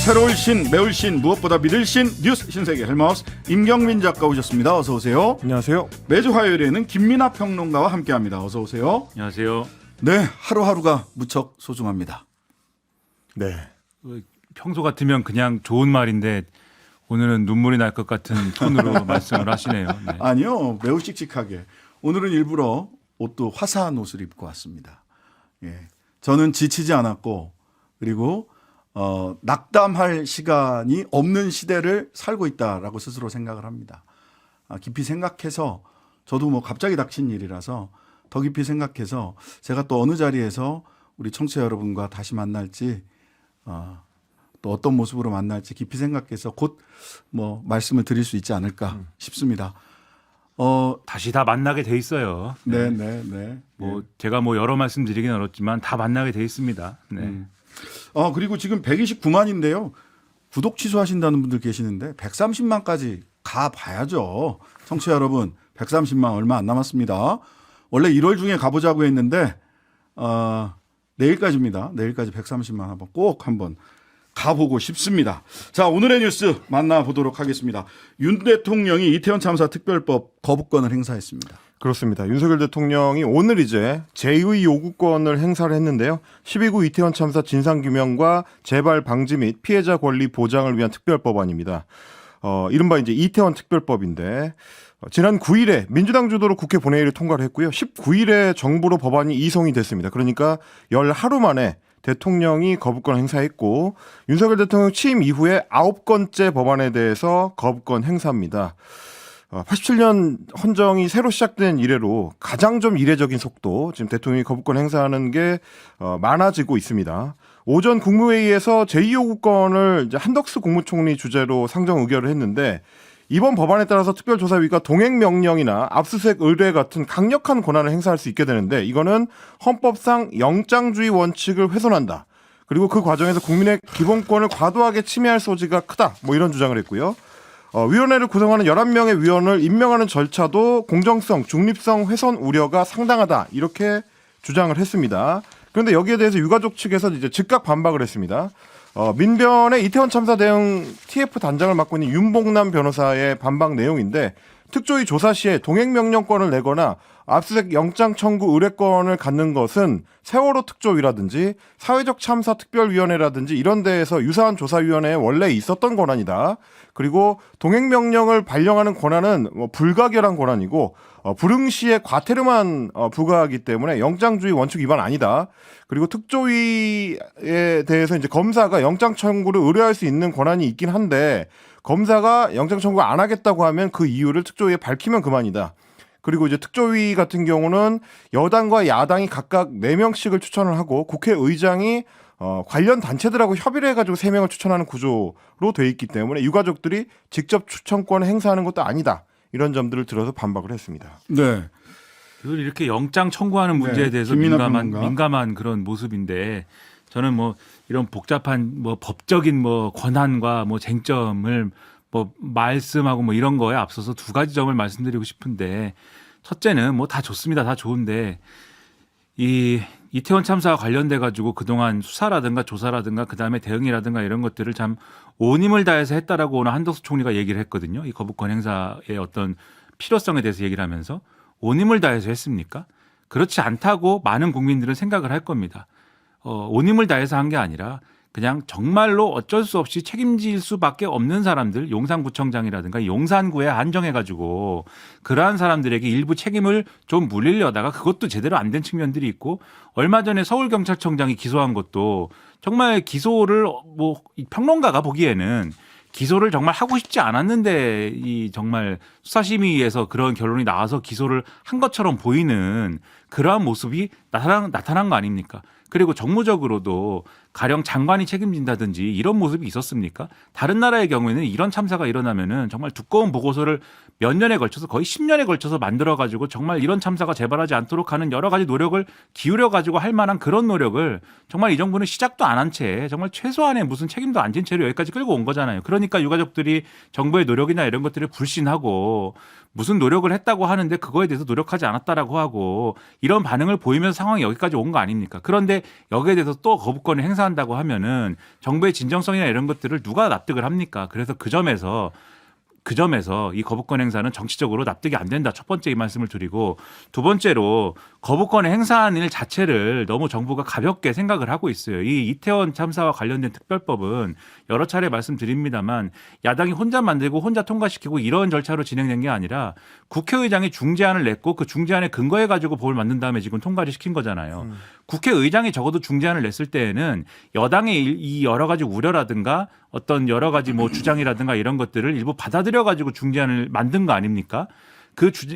새로울 신, 매울 신, 무엇보다 믿을 신, 뉴스 신세계 헬마우스 임경민 작가 오셨습니다. 어서 오세요. 안녕하세요. 매주 화요일에는 김민하 평론가와 함께합니다. 어서 오세요. 안녕하세요. 네, 하루하루가 무척 소중합니다. 네. 평소 같으면 그냥 좋은 말인데 오늘은 눈물이 날 것 같은 톤으로 말씀을 하시네요. 네. 아니요, 매우 씩씩하게. 오늘은 일부러 옷도 화사한 옷을 입고 왔습니다. 예, 저는 지치지 않았고 그리고 낙담할 시간이 없는 시대를 살고 있다라고 스스로 생각을 합니다. 깊이 생각해서 저도 뭐 갑자기 닥친 일이라서 더 깊이 생각해서 제가 또 어느 자리에서 우리 청취자 여러분과 다시 만날지 또 어떤 모습으로 만날지 깊이 생각해서 곧 뭐 말씀을 드릴 수 있지 않을까 싶습니다. 다시 다 만나게 돼 있어요. 네. 뭐 제가 뭐 여러 말씀 드리긴 어렵지만 다 만나게 돼 있습니다. 네. 그리고 지금 129만인데요. 구독 취소하신다는 분들 계시는데 130만까지 가봐야죠. 청취자 여러분, 130만 얼마 안 남았습니다. 원래 1월 중에 가보자고 했는데 내일까지입니다. 내일까지 130만 한번 가보고 싶습니다. 자, 오늘의 뉴스 만나보도록 하겠습니다. 윤 대통령이 이태원 참사 특별법 거부권을 행사했습니다. 그렇습니다. 윤석열 대통령이 오늘 이제 제2의 요구권을 행사를 했는데요. 12구 이태원 참사 진상규명과 재발 방지 및 피해자 권리 보장을 위한 특별법안입니다. 이른바 이제 이태원 특별법인데 지난 9일에 민주당 주도로 국회 본회의를 통과를 했고요. 19일에 정부로 법안이 이송이 됐습니다. 그러니까 열 하루 만에 대통령이 거부권 행사했고 윤석열 대통령 취임 이후에 9건째 법안에 대해서 거부권 행사입니다. 87년 헌정이 새로 시작된 이래로 가장 좀 이례적인 속도 지금 대통령이 거부권 행사하는 게 많아지고 있습니다. 오전 국무회의에서 제2요구권을 이제 한덕수 국무총리 주재로 상정 의결을 했는데 이번 법안에 따라서 특별조사위가 동행명령이나 압수수색 의뢰 같은 강력한 권한을 행사할 수 있게 되는데 이거는 헌법상 영장주의 원칙을 훼손한다. 그리고 그 과정에서 국민의 기본권을 과도하게 침해할 소지가 크다. 뭐 이런 주장을 했고요. 위원회를 구성하는 11명의 위원을 임명하는 절차도 공정성, 중립성 훼손 우려가 상당하다. 이렇게 주장을 했습니다. 그런데 여기에 대해서 유가족 측에서 이제 즉각 반박을 했습니다. 민변의 이태원 참사 대응 TF 단장을 맡고 있는 윤봉남 변호사의 반박 내용인데 특조위 조사 시에 동행명령권을 내거나 압수수색 영장 청구 의뢰권을 갖는 것은 세월호 특조위라든지 사회적 참사 특별위원회라든지 이런 데에서 유사한 조사위원회에 원래 있었던 권한이다. 그리고 동행명령을 발령하는 권한은 불가결한 권한이고 불응 시에 과태료만 부과하기 때문에 영장주의 원칙 위반 아니다. 그리고 특조위에 대해서 이제 검사가 영장 청구를 의뢰할 수 있는 권한이 있긴 한데 검사가 영장 청구 안 하겠다고 하면 그 이유를 특조위에 밝히면 그만이다. 그리고 이제 특조위 같은 경우는 여당과 야당이 각각 4명씩을 추천을 하고 국회의장이 관련 단체들하고 협의를 해가지고 3명을 추천하는 구조로 돼 있기 때문에 유가족들이 직접 추천권을 행사하는 것도 아니다. 이런 점들을 들어서 반박을 했습니다. 네. 그걸 이렇게 영장 청구하는 문제에 네, 대해서 민감한 그런 모습인데 저는 뭐 이런 복잡한 뭐 법적인 뭐 권한과 뭐 쟁점을 뭐 말씀하고 뭐 이런 거에 앞서서 두 가지 점을 말씀드리고 싶은데 첫째는 뭐 다 좋습니다. 다 좋은데 이 이태원 참사와 관련돼 가지고 그동안 수사라든가 조사라든가 그다음에 대응이라든가 이런 것들을 참 온 힘을 다해서 했다라고 오늘 한덕수 총리가 얘기를 했거든요. 이 거부권 행사의 어떤 필요성에 대해서 얘기를 하면서 온 힘을 다해서 했습니까? 그렇지 않다고 많은 국민들은 생각을 할 겁니다. 온 힘을 다해서 한 게 아니라 그냥 정말로 어쩔 수 없이 책임질 수밖에 없는 사람들, 용산구청장이라든가 용산구에 한정해가지고 그러한 사람들에게 일부 책임을 좀 물리려다가 그것도 제대로 안 된 측면들이 있고 얼마 전에 서울경찰청장이 기소한 것도 정말 기소를 뭐 평론가가 보기에는 기소를 정말 하고 싶지 않았는데 이 정말 수사심의위에서 그런 결론이 나와서 기소를 한 것처럼 보이는 그러한 모습이 나타난 거 아닙니까? 그리고 정무적으로도 가령 장관이 책임진다든지 이런 모습이 있었습니까? 다른 나라의 경우에는 이런 참사가 일어나면은 정말 두꺼운 보고서를 몇 년에 걸쳐서 거의 10년에 걸쳐서 만들어가지고 정말 이런 참사가 재발하지 않도록 하는 여러 가지 노력을 기울여가지고 할 만한 그런 노력을 정말 이 정부는 시작도 안 한 채 정말 최소한의 무슨 책임도 안 진 채로 여기까지 끌고 온 거잖아요. 그러니까 유가족들이 정부의 노력이나 이런 것들을 불신하고 무슨 노력을 했다고 하는데 그거에 대해서 노력하지 않았다라고 하고 이런 반응을 보이면서 상황이 여기까지 온 거 아닙니까? 그런데 여기에 대해서 또 거부권을 행사 행사한다고 하면은 정부의 진정성이나 이런 것들을 누가 납득을 합니까? 그래서 그 점에서 이 거부권 행사는 정치적으로 납득이 안 된다. 첫 번째 이 말씀을 드리고, 두 번째로 거부권을 행사하는 일 자체를 너무 정부가 가볍게 생각을 하고 있어요. 이 이태원 참사와 관련된 특별법은 여러 차례 말씀드립니다만 야당이 혼자 만들고 혼자 통과시키고 이런 절차로 진행된 게 아니라 국회의장이 중재안을 냈고 그 중재안에 근거해 가지고 법을 만든 다음에 지금 통과를 시킨 거잖아요. 국회의장이 적어도 중재안을 냈을 때에는 여당의 이 여러 가지 우려라든가 어떤 여러 가지 뭐 주장이라든가 이런 것들을 일부 받아들여 가지고 중재안을 만든 거 아닙니까?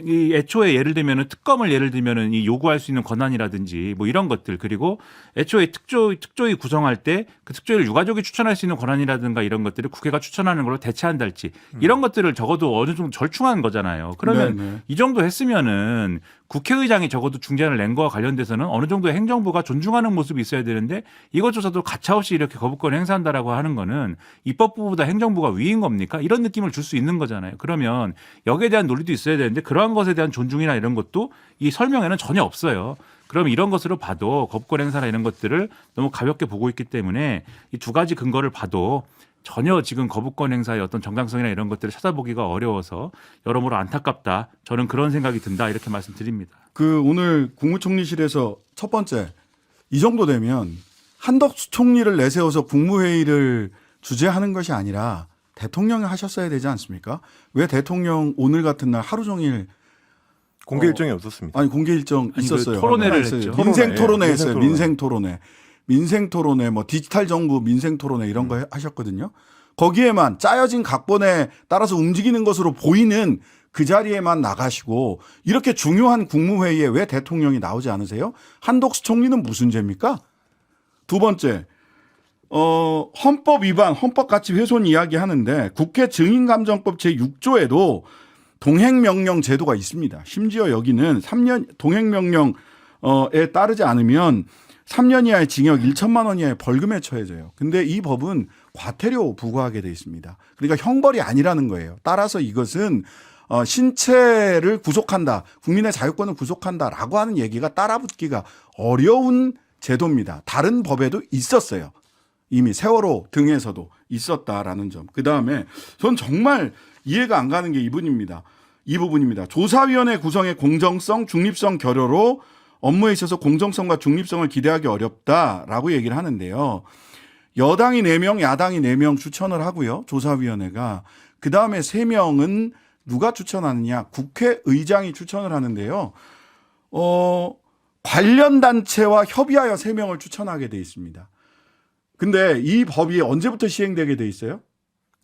이 애초에 예를 들면은 특검을 예를 들면은 이 요구할 수 있는 권한이라든지 뭐 이런 것들, 그리고 애초에 특조위 구성할 때 그 특조위를 유가족이 추천할 수 있는 권한이라든가 이런 것들을 국회가 추천하는 걸로 대체한달지 이런 것들을 적어도 어느 정도 절충한 거잖아요. 그러면 네네. 이 정도 했으면은 국회의장이 적어도 중재안을 낸 거와 관련돼서는 어느 정도 행정부가 존중하는 모습이 있어야 되는데 이것조차도 가차없이 이렇게 거부권 행사한다라고 하는 거는 입법부보다 행정부가 위인 겁니까? 이런 느낌을 줄 수 있는 거잖아요. 그러면 여기에 대한 논리도 있어야 되는데 그러한 것에 대한 존중이나 이런 것도 이 설명에는 전혀 없어요. 그럼 이런 것으로 봐도 거부권 행사나 이런 것들을 너무 가볍게 보고 있기 때문에 이 두 가지 근거를 봐도 전혀 지금 거부권 행사의 어떤 정당성이나 이런 것들을 찾아보기가 어려워서 여러모로 안타깝다. 저는 그런 생각이 든다. 이렇게 말씀드립니다. 그 오늘 국무총리실에서 첫 번째 이 정도 되면 한덕수 총리를 내세워서 국무회의를 주재하는 것이 아니라 대통령이 하셨어야 되지 않습니까? 왜 대통령 오늘 같은 날 하루 종일 공개 일정이 없었습니다. 아니 공개 일정 아니, 있었어요. 그 토론회를 했어요. 했죠. 민생 토론회 예, 했어요. 민생 토론회 뭐 디지털 정부 민생 토론회 이런 거 하셨거든요. 거기에만 짜여진 각본에 따라서 움직이는 것으로 보이는 그 자리에만 나가시고 이렇게 중요한 국무회의에 왜 대통령이 나오지 않으세요? 한덕수 총리는 무슨 죄입니까? 두 번째, 헌법 위반, 헌법 가치 훼손 이야기 하는데 국회 증인감정법 제6조에도 동행명령 제도가 있습니다. 심지어 여기는 3년 동행명령에 따르지 않으면 3년 이하의 징역 1천만 원 이하의 벌금에 처해져요. 근데 이 법은 과태료 부과하게 돼 있습니다. 그러니까 형벌이 아니라는 거예요. 따라서 이것은 신체를 구속한다, 국민의 자유권을 구속한다라고 하는 얘기가 따라붙기가 어려운 제도입니다. 다른 법에도 있었어요. 이미 세월호 등에서도 있었다라는 점. 그다음에 전 정말 이해가 안 가는 게 이 부분입니다. 조사위원회 구성의 공정성, 중립성 결여로 업무에 있어서 공정성과 중립성을 기대하기 어렵다라고 얘기를 하는데요. 여당이 4명, 야당이 4명 추천을 하고요. 조사위원회가. 그다음에 3명은 누가 추천하느냐? 국회의장이 추천을 하는데요. 관련 단체와 협의하여 3명을 추천하게 돼 있습니다. 근데 이 법이 언제부터 시행되게 돼 있어요?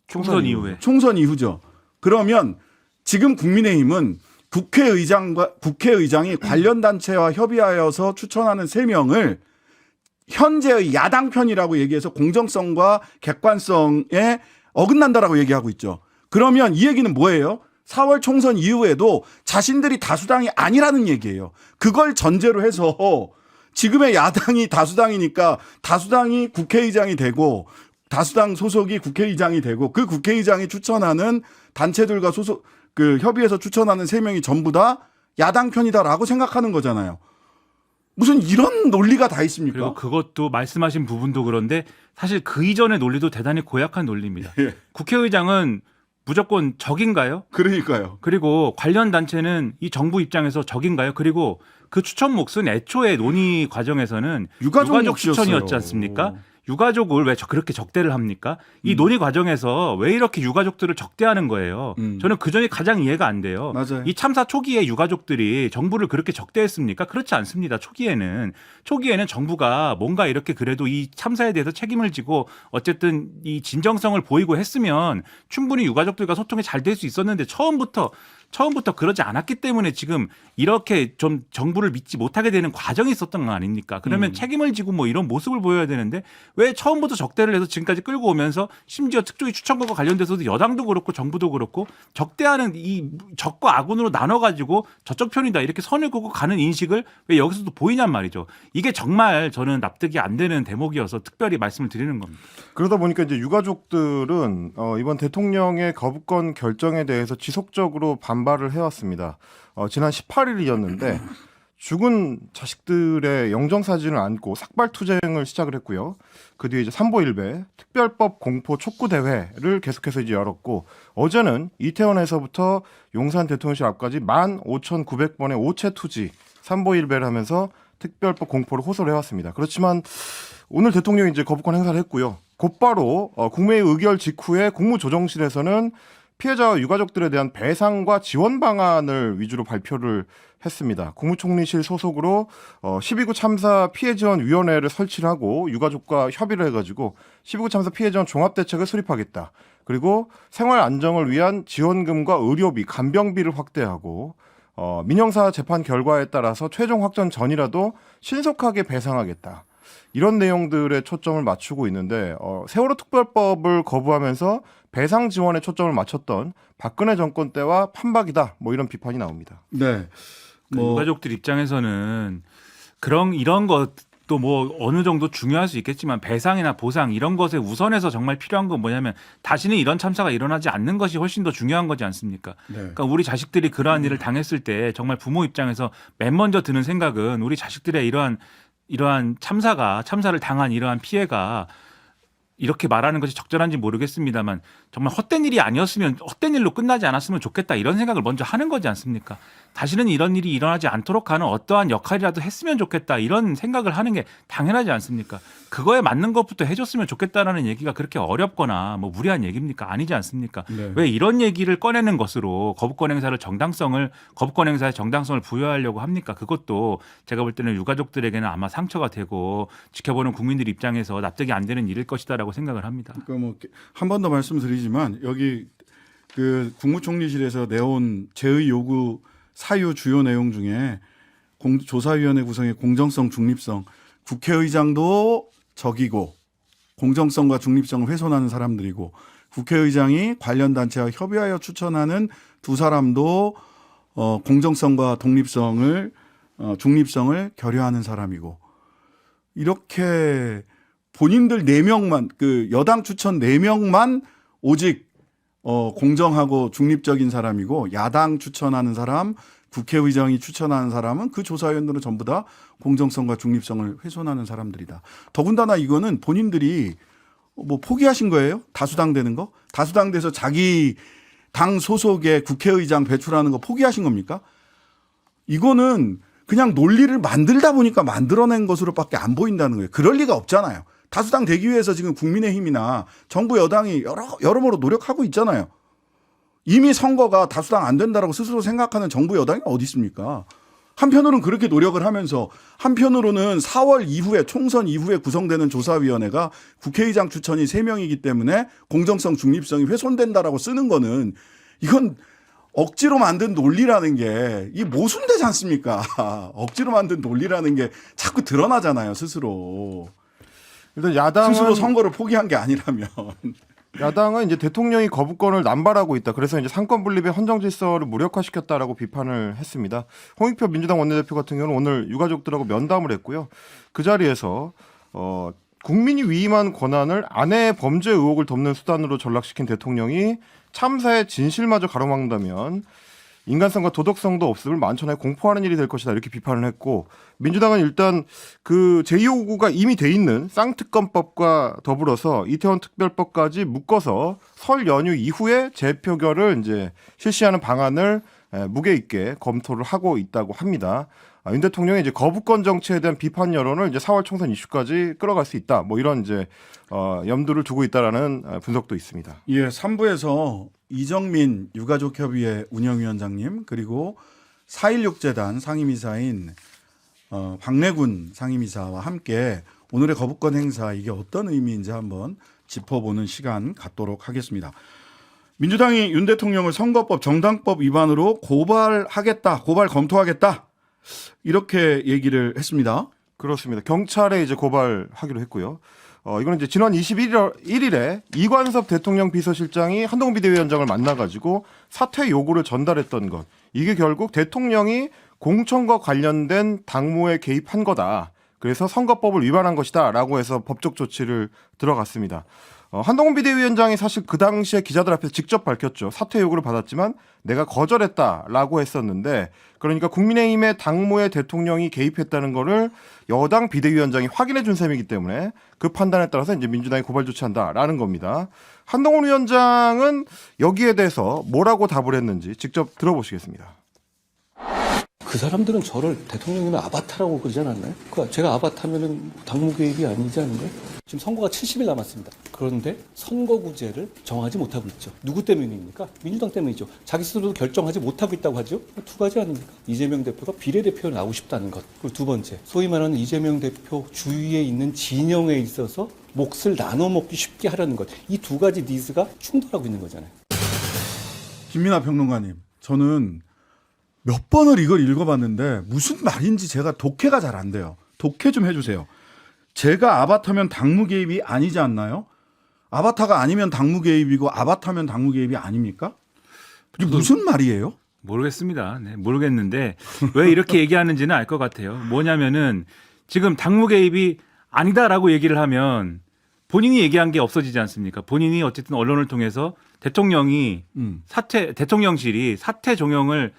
총선 이후에. 총선 이후죠. 그러면 지금 국민의힘은 국회의장이 관련 단체와 협의하여서 추천하는 3명을 현재의 야당 편이라고 얘기해서 공정성과 객관성에 어긋난다라고 얘기하고 있죠. 그러면 이 얘기는 뭐예요? 4월 총선 이후에도 자신들이 다수당이 아니라는 얘기예요. 그걸 전제로 해서 지금의 야당이 다수당이니까 다수당이 국회의장이 되고 다수당 소속이 국회의장이 되고 그 국회의장이 추천하는 단체들과 협의해서 추천하는 3명이 전부 다 야당 편이다라고 생각하는 거잖아요. 무슨 이런 논리가 다 있습니까? 그리고 그것도 말씀하신 부분도 그런데 사실 그 이전의 논리도 대단히 고약한 논리입니다. 예. 국회의장은 무조건 적인가요? 그러니까요. 그리고 관련 단체는 이 정부 입장에서 적인가요? 그리고 그 추천 몫은 애초에 논의 과정에서는 유가족 몫이었어요. 추천이었지 않습니까? 유가족을 왜 그렇게 적대를 합니까? 이 논의 과정에서 왜 이렇게 유가족들을 적대하는 거예요? 저는 그 점이 가장 이해가 안 돼요. 맞아요. 이 참사 초기에 유가족들이 정부를 그렇게 적대했습니까? 그렇지 않습니다. 초기에는 정부가 뭔가 이렇게 그래도 이 참사에 대해서 책임을 지고 어쨌든 이 진정성을 보이고 했으면 충분히 유가족들과 소통이 잘 될 수 있었는데 처음부터 그러지 않았기 때문에 지금 이렇게 좀 정부를 믿지 못하게 되는 과정이 있었던 거 아닙니까? 그러면 책임을 지고 뭐 이런 모습을 보여야 되는데 왜 처음부터 적대를 해서 지금까지 끌고 오면서 심지어 특조위 추천권과 관련돼서도 여당도 그렇고 정부도 그렇고 적대하는 이 적과 아군으로 나눠가지고 저쪽 편이다 이렇게 선을 긋고 가는 인식을 왜 여기서도 보이냔 말이죠. 이게 정말 저는 납득이 안 되는 대목이어서 특별히 말씀을 드리는 겁니다. 그러다 보니까 이제 유가족들은 이번 대통령의 거부권 결정에 대해서 지속적으로 반발을 해왔습니다. 지난 18일이었는데 죽은 자식들의 영정사진을 안고 삭발투쟁을 시작을 했고요. 그 뒤에 이제 삼보일배 특별법 공포 촉구 대회를 계속해서 이제 열었고, 어제는 이태원에서부터 용산 대통령실 앞까지 15,900번의 오체 투지 삼보일배를 하면서 특별법 공포를 호소를 해왔습니다. 그렇지만 오늘 대통령이 이제 거부권 행사를 했고요. 곧바로 국무회의 의결 직후에 국무조정실에서는 피해자와 유가족들에 대한 배상과 지원 방안을 위주로 발표를 했습니다. 국무총리실 소속으로 12구 참사 피해지원위원회를 설치를 하고 유가족과 협의를 해가지고 12구 참사 피해지원 종합대책을 수립하겠다. 그리고 생활 안정을 위한 지원금과 의료비, 간병비를 확대하고 민형사 재판 결과에 따라서 최종 확정 전이라도 신속하게 배상하겠다. 이런 내용들에 초점을 맞추고 있는데 세월호 특별법을 거부하면서 배상 지원에 초점을 맞췄던 박근혜 정권 때와 판박이다. 뭐 이런 비판이 나옵니다. 네. 그 유가족들 입장에서는 이런 것도 뭐 어느 정도 중요할 수 있겠지만 배상이나 보상 이런 것에 우선해서 정말 필요한 건 뭐냐면 다시는 이런 참사가 일어나지 않는 것이 훨씬 더 중요한 거지 않습니까? 네. 그러니까 우리 자식들이 그러한 일을 당했을 때 정말 부모 입장에서 맨 먼저 드는 생각은 우리 자식들의 이러한 참사를 당한 이러한 피해가 이렇게 말하는 것이 적절한지 모르겠습니다만 정말 헛된 일이 아니었으면 헛된 일로 끝나지 않았으면 좋겠다 이런 생각을 먼저 하는 거지 않습니까? 다시는 이런 일이 일어나지 않도록 하는 어떠한 역할이라도 했으면 좋겠다 이런 생각을 하는 게 당연하지 않습니까? 그거에 맞는 것부터 해줬으면 좋겠다라는 얘기가 그렇게 어렵거나 뭐 무리한 얘기입니까? 아니지 않습니까? 네. 왜 이런 얘기를 꺼내는 것으로 거부권 행사의 정당성을 부여하려고 합니까? 그것도 제가 볼 때는 유가족들에게는 아마 상처가 되고 지켜보는 국민들 입장에서 납득이 안 되는 일일 것이다라고 생각을 합니다. 그러니까 뭐 한 번 더 말씀드리지만 여기 그 국무총리실에서 내온 제의 요구 사유 주요 내용 중에 조사위원회 구성의 공정성, 중립성, 국회의장도 적이고 공정성과 중립성을 훼손하는 사람들이고 국회의장이 관련 단체와 협의하여 추천하는 두 사람도 공정성과 독립성을 중립성을 결여하는 사람이고 이렇게 본인들 4명만 그 여당 추천 4명만 오직 공정하고 중립적인 사람이고 야당 추천하는 사람, 국회의장이 추천하는 사람은 그 조사위원들은 전부 다 공정성과 중립성을 훼손하는 사람들이다. 더군다나 이거는 본인들이 뭐 포기하신 거예요? 다수당 되는 거? 다수당 돼서 자기 당 소속의 국회의장 배출하는 거 포기하신 겁니까? 이거는 그냥 논리를 만들다 보니까 만들어낸 것으로밖에 안 보인다는 거예요. 그럴 리가 없잖아요. 다수당 되기 위해서 지금 국민의힘이나 정부 여당이 여러모로 노력하고 있잖아요. 이미 선거가 다수당 안 된다라고 스스로 생각하는 정부 여당이 어디 있습니까? 한편으로는 그렇게 노력을 하면서 한편으로는 4월 이후에 총선 이후에 구성되는 조사위원회가 국회의장 추천이 3명이기 때문에 공정성 중립성이 훼손된다라고 쓰는 거는 이건 억지로 만든 논리라는 게 이 모순되지 않습니까? 억지로 만든 논리라는 게 자꾸 드러나잖아요, 스스로. 일단 야당은 스스로 선거를 포기한 게 아니라면. 야당은 이제 대통령이 거부권을 남발하고 있다. 그래서 이제 상권 분립의 헌정 질서를 무력화시켰다라고 비판을 했습니다. 홍익표 민주당 원내대표 같은 경우는 오늘 유가족들하고 면담을 했고요. 그 자리에서 국민이 위임한 권한을 아내의 범죄 의혹을 덮는 수단으로 전락시킨 대통령이 참사의 진실마저 가로막는다면 인간성과 도덕성도 없음을 만천하에 공포하는 일이 될 것이다 이렇게 비판을 했고, 민주당은 일단 그 제2호구가 이미 돼 있는 쌍특검법과 더불어서 이태원 특별법까지 묶어서 설 연휴 이후에 재표결을 이제 실시하는 방안을 무게 있게 검토를 하고 있다고 합니다. 윤 대통령이 이제 거부권 정치에 대한 비판 여론을 이제 4월 총선 이슈까지 끌어갈 수 있다. 뭐 이런 이제 염두를 두고 있다라는 분석도 있습니다. 예, 3부에서 이정민 유가족협의회 운영위원장님 그리고 4.16재단 상임이사인 박래군 상임이사와 함께 오늘의 거부권 행사 이게 어떤 의미인지 한번 짚어보는 시간 갖도록 하겠습니다. 민주당이 윤 대통령을 선거법 정당법 위반으로 고발 검토하겠다 이렇게 얘기를 했습니다. 그렇습니다. 경찰에 이제 고발하기로 했고요. 이거는 이제 지난 21일에 이관섭 대통령 비서실장이 한동훈 비대위원장을 만나가지고 사퇴 요구를 전달했던 것. 이게 결국 대통령이 공천과 관련된 당무에 개입한 거다. 그래서 선거법을 위반한 것이다라고 해서 법적 조치를 들어갔습니다. 한동훈 비대위원장이 사실 그 당시에 기자들 앞에서 직접 밝혔죠. 사퇴 요구를 받았지만 내가 거절했다라고 했었는데, 그러니까 국민의힘의 당무에 대통령이 개입했다는 거를 여당 비대위원장이 확인해 준 셈이기 때문에 그 판단에 따라서 이제 민주당이 고발 조치한다라는 겁니다. 한동훈 위원장은 여기에 대해서 뭐라고 답을 했는지 직접 들어보시겠습니다. 그 사람들은 저를 대통령이나 아바타라고 그러지 않았나요? 제가 아바타면은 당무 개입이 아니지 않은가요? 지금 선거가 70일 남았습니다. 그런데 선거구제를 정하지 못하고 있죠. 누구 때문입니까? 민주당 때문이죠. 자기 스스로도 결정하지 못하고 있다고 하죠. 두 가지 아닙니까? 이재명 대표가 비례대표로 나오고 싶다는 것. 그리고 두 번째, 소위 말하는 이재명 대표 주위에 있는 진영에 있어서 몫을 나눠 먹기 쉽게 하려는 것. 이 두 가지 니즈가 충돌하고 있는 거잖아요. 김민하 평론가님, 저는 몇 번을 이걸 읽어봤는데 무슨 말인지 제가 독해가 잘 안 돼요. 독해 좀 해주세요. 제가 아바타면 당무 개입이 아니지 않나요? 아바타가 아니면 당무 개입이고 아바타면 당무 개입이 아닙니까? 이게 무슨 말이에요? 모르겠습니다. 네, 모르겠는데 왜 이렇게 얘기하는지는 알 것 같아요. 뭐냐면은 지금 당무 개입이 아니다라고 얘기를 하면 본인이 얘기한 게 없어지지 않습니까? 본인이 어쨌든 언론을 통해서 대통령이 대통령실이 사퇴 종용을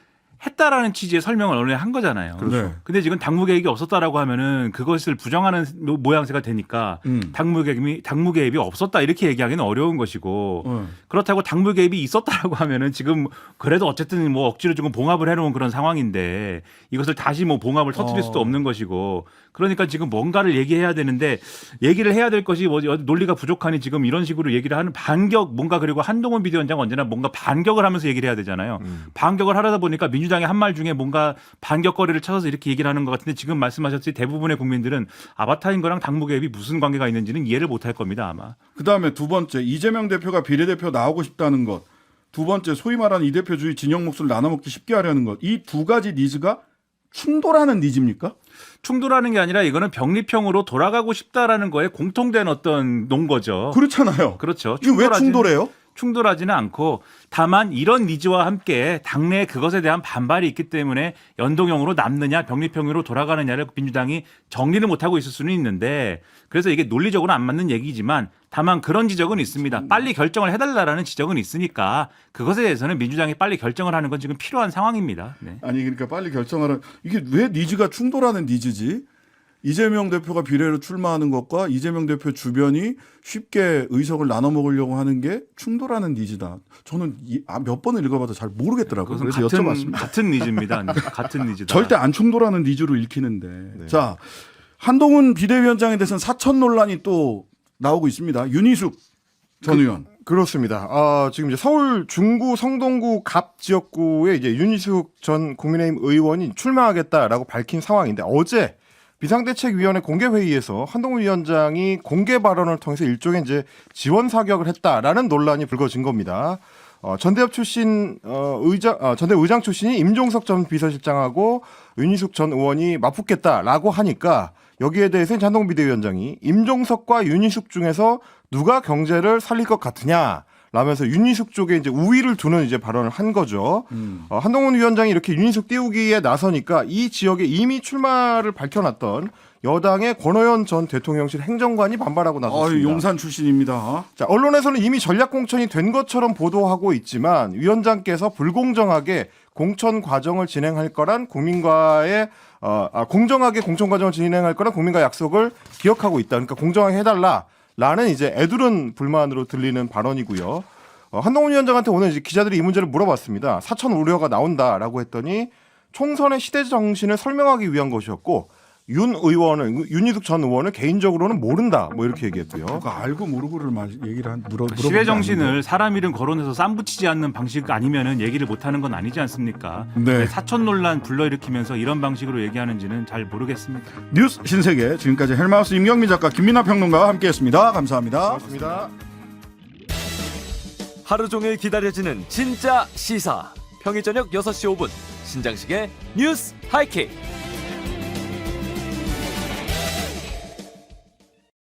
했다라는 취지의 설명을 언론에 한 거잖아요. 그렇죠. 근데 지금 당무 개입이 없었다라고 하면은 그것을 부정하는 모양새가 되니까 당무 개입이 없었다 이렇게 얘기하기는 어려운 것이고 그렇다고 당무 개입이 있었다라고 하면은 지금 그래도 어쨌든 뭐 억지로 조금 봉합을 해놓은 그런 상황인데 이것을 다시 뭐 봉합을 터뜨릴 수도 없는 것이고 그러니까 지금 뭔가를 얘기해야 되는데 얘기를 해야 될 것이 뭐 논리가 부족하니 지금 이런 식으로 얘기를 하는 반격 뭔가 그리고 한동훈 비대위원장 언제나 뭔가 반격을 하면서 얘기를 해야 되잖아요. 반격을 하려다 보니까 민주당의 한 말 중에 뭔가 반격거리를 찾아서 이렇게 얘기를 하는 것 같은데 지금 말씀하셨듯이 대부분의 국민들은 아바타인 거랑 당무 개입이 무슨 관계가 있는지는 이해를 못할 겁니다 아마. 그다음에 두 번째, 이재명 대표가 비례대표 나오고 싶다는 것. 두 번째, 소위 말하는 이 대표주의 진영 몫을 나눠먹기 쉽게 하려는 것. 이 두 가지 니즈가 충돌하는 니즈입니까? 충돌하는 게 아니라 이거는 병리평으로 돌아가고 싶다라는 거에 공통된 어떤 논거죠. 그렇잖아요. 그렇죠. 이게 왜 충돌해요? 충돌하지는 않고 다만 이런 니즈와 함께 당내에 그것에 대한 반발이 있기 때문에 연동형으로 남느냐 병리평으로 돌아가느냐를 민주당이 정리를 못하고 있을 수는 있는데 그래서 이게 논리적으로 안 맞는 얘기지만 다만 그런 지적은 있습니다. 빨리 결정을 해달라는 지적은 있으니까 그것에 대해서는 민주당이 빨리 결정을 하는 건 지금 필요한 상황입니다. 네. 아니 그러니까 빨리 결정하는 이게 왜 니즈가 충돌하는 니즈지? 이재명 대표가 비례로 출마하는 것과 이재명 대표 주변이 쉽게 의석을 나눠 먹으려고 하는 게 충돌하는 니즈다. 저는 몇 번을 읽어봐도 잘 모르겠더라고요. 그래서 여쭤봤습니다. 같은 니즈입니다. 같은 니즈다. 절대 안 충돌하는 니즈로 읽히는데. 자, 한동훈 비대위원장에 대해서는 사천 논란이 또 나오고 있습니다. 윤희숙 전 의원. 그렇습니다. 지금 이제 서울 중구 성동구 갑 지역구에 이제 윤희숙 전 국민의힘 의원이 출마하겠다라고 밝힌 상황인데 어제 비상대책위원회 공개회의에서 한동훈 위원장이 공개 발언을 통해서 일종의 이제 지원 사격을 했다라는 논란이 불거진 겁니다. 전대협 출신 전대 의장 출신이 임종석 전 비서실장하고 윤희숙 전 의원이 맞붙겠다라고 하니까 여기에 대해서 한동훈 비대위원장이 임종석과 윤희숙 중에서 누가 경제를 살릴 것 같으냐? 라면서 윤희숙 쪽에 이제 우위를 두는 이제 발언을 한 거죠. 한동훈 위원장이 이렇게 윤희숙 띄우기에 나서니까 이 지역에 이미 출마를 밝혀놨던 여당의 권오현 전 대통령실 행정관이 반발하고 나섰습니다. 용산 출신입니다. 자, 언론에서는 이미 전략 공천이 된 것처럼 보도하고 있지만 위원장께서 불공정하게 공천 과정을 진행할 거란 국민과의 공정하게 공천 과정을 진행할 거란 국민과 약속을 기억하고 있다. 그러니까 공정하게 해달라. 라는 이제 애두른 불만으로 들리는 발언이고요. 한동훈 위원장한테 오늘 이제 기자들이 이 문제를 물어봤습니다. 사천 우려가 나온다라고 했더니 총선의 시대 정신을 설명하기 위한 것이었고 윤희숙 전 의원을 개인적으로는 모른다. 뭐 이렇게 얘기했고요. 그러니까 알고 모르고를 얘기를 물어본 시대 게 정신을 아닌데. 사람 이름 거론해서 쌈 붙이지 않는 방식 아니면은 얘기를 못 하는 건 아니지 않습니까? 네. 왜 사천 논란 불러일으키면서 이런 방식으로 얘기하는지는 잘 모르겠습니다. 뉴스 신세계 지금까지 헬마우스 임경민 작가 김민하 평론가와 함께했습니다. 감사합니다. 고맙습니다. 하루 종일 기다려지는 진짜 시사. 평일 저녁 6시 5분 신장식의 뉴스 하이킥.